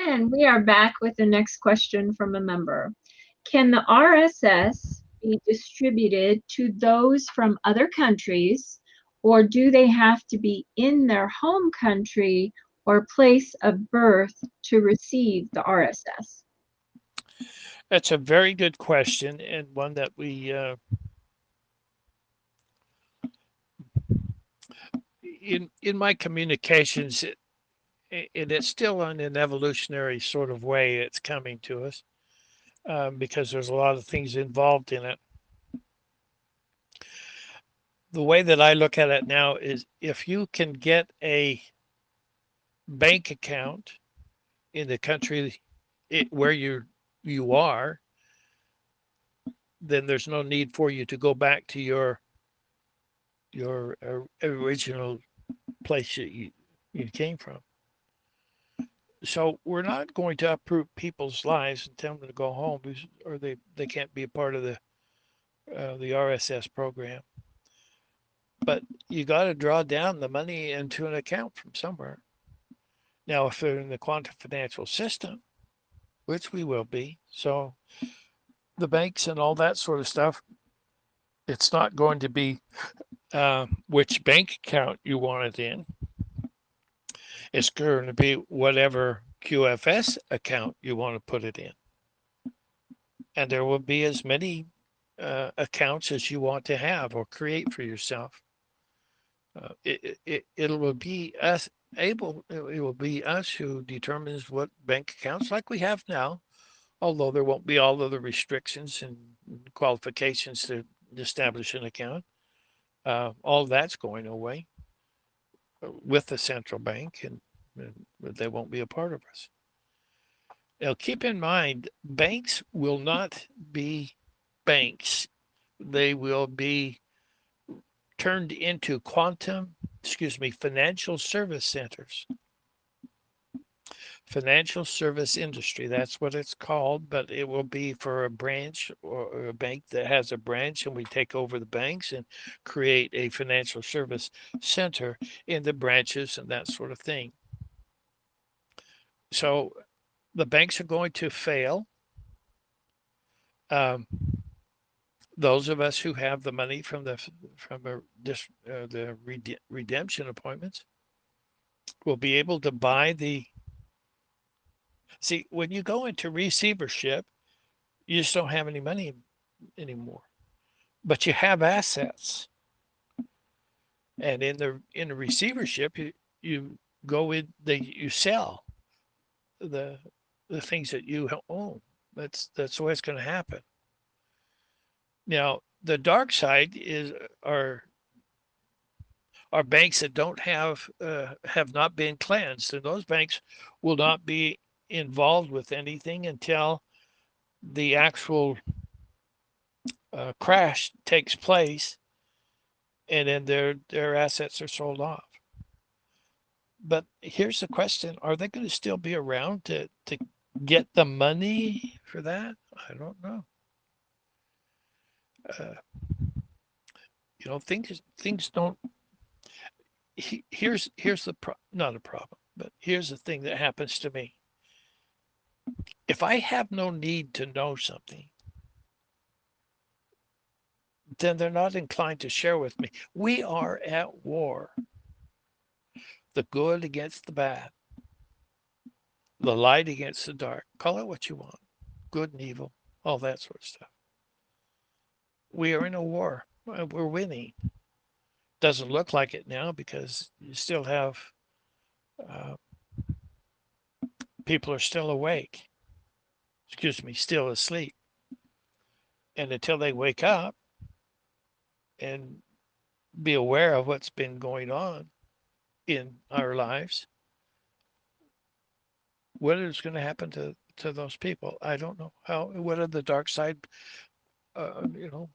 And we are back with the next question from a member. Can the RSS be distributed to those from other countries, or do they have to be in their home country or place of birth to receive the RSS? That's a very good question, and one that we in my communications, it's still in an evolutionary sort of way. It's coming to us because there's a lot of things involved in it. The way that I look at it now is if you can get a bank account in the country where you are, then there's no need for you to go back to your original place that you came from. So we're not going to uproot people's lives and tell them to go home or they can't be a part of the RSS program. But you got to draw down the money into an account from somewhere. Now, if they're in the quantum financial system, which we will be, so the banks and all that sort of stuff, it's not going to be which bank account you want it in. It's going to be whatever QFS account you want to put it in. And there will be as many accounts as you want to have or create for yourself. It will be us it will be us who determines what bank accounts like we have now, although there won't be all of the restrictions and qualifications to establish an account. All that's going away with the central bank, and they won't be a part of us. Now, keep in mind, banks will not be banks. They will be turned into financial service centers. Financial service industry, that's what it's called, but it will be for a branch or a bank that has a branch, and we take over the banks and create a financial service center in the branches and that sort of thing. So the banks are going to fail. Um, those of us who have the money from the redemption appointments will be able to buy the. See, when you go into receivership, you just don't have any money anymore, but you have assets. And in the receivership, you go in, you sell the the things that you own. That's the way it's going to happen. Now, the dark side is are banks that don't have not been cleansed, and those banks will not be involved with anything until the actual crash takes place, and then their assets are sold off. But here's the question: are they going to still be around to get the money for that? I don't know. Uh, things don't. Here's not a problem, but here's the thing that happens to me. If I have no need to know something, then they're not inclined to share with me. We are at war. The good against the bad, the light against the dark. Call it what you want. Good and evil, all that sort of stuff. We are in a war. We're winning. Doesn't look like it now because you still have uh, people are still awake. Excuse me, still asleep. And until they wake up and be aware of what's been going on in our lives, what is going to happen to those people? I don't know. What are the dark side? Uh, you know,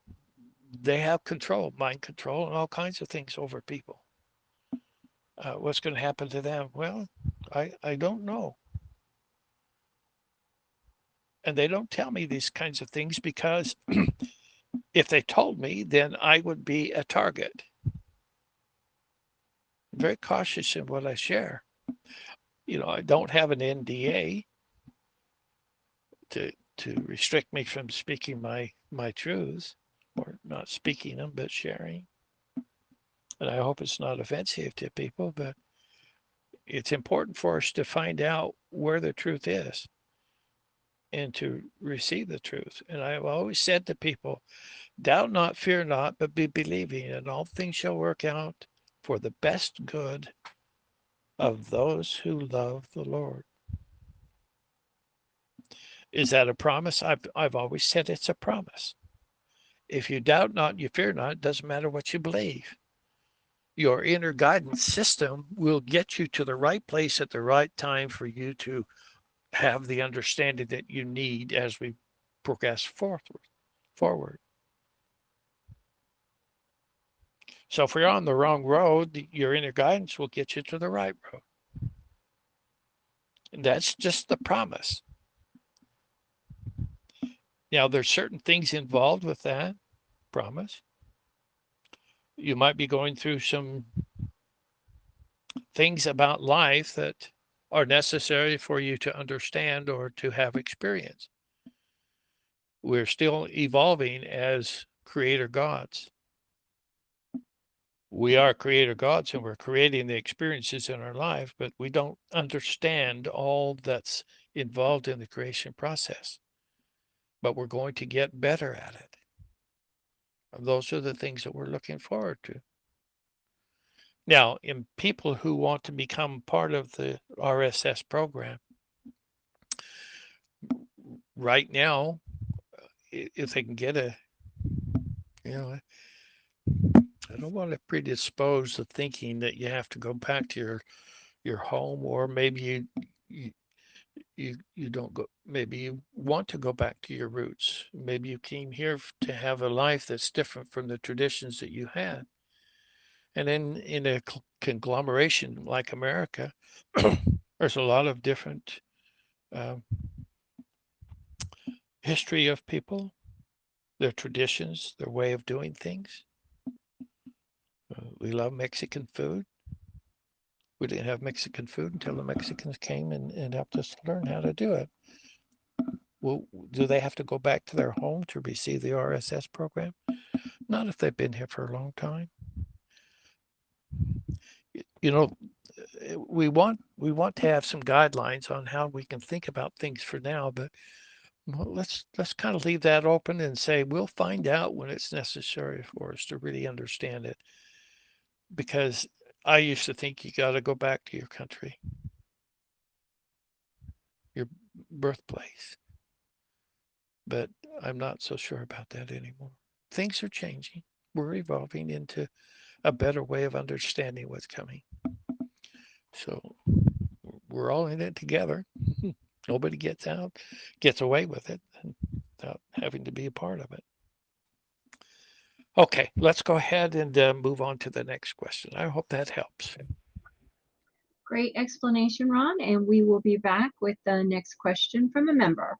they have control, mind control, and all kinds of things over people. What's going to happen to them? Well, I don't know. And they don't tell me these kinds of things because if they told me, then I would be a target. I'm very cautious in what I share. I don't have an NDA. to restrict me from speaking my truths, or not speaking them, but sharing. And I hope it's not offensive to people, but it's important for us to find out where the truth is and to receive the truth. And I've always said to people, doubt not, fear not, but be believing, and all things shall work out for the best good of those who love the Lord. Is that a promise? I've always said it's a promise. If you doubt not, you fear not, it doesn't matter what you believe. Your inner guidance system will get you to the right place at the right time for you to have the understanding that you need as we progress forward. So if you're on the wrong road, your inner guidance will get you to the right road. And that's just the promise. Now, there's certain things involved with that promise. You might be going through some things about life that are necessary for you to understand or to have experience. We're still evolving as creator gods. We are creator gods and we're creating the experiences in our life, but we don't understand all that's involved in the creation process. But we're going to get better at it. And those are the things that we're looking forward to. Now, in people who want to become part of the RSS program, right now, if they can get I don't want to predispose the thinking that you have to go back to your home, or maybe you don't go, maybe you want to go back to your roots. Maybe you came here to have a life that's different from the traditions that you had. And then in a conglomeration like America, there's a lot of different history of people, their traditions, their way of doing things. We love Mexican food. We didn't have Mexican food until the Mexicans came and helped us learn how to do it. Well, do they have to go back to their home to receive the RSS program? Not if they've been here for a long time. You know, we want to have some guidelines on how we can think about things for now, but well, let's kind of leave that open and say we'll find out when it's necessary for us to really understand it. Because I used to think you got to go back to your country, your birthplace. But I'm not so sure about that anymore. Things are changing. We're evolving into a better way of understanding what's coming. So we're all in it together. Nobody gets away with it without having to be a part of it. Okay, let's go ahead and move on to the next question. I hope that helps. Great explanation, Ron, and we will be back with the next question from a member.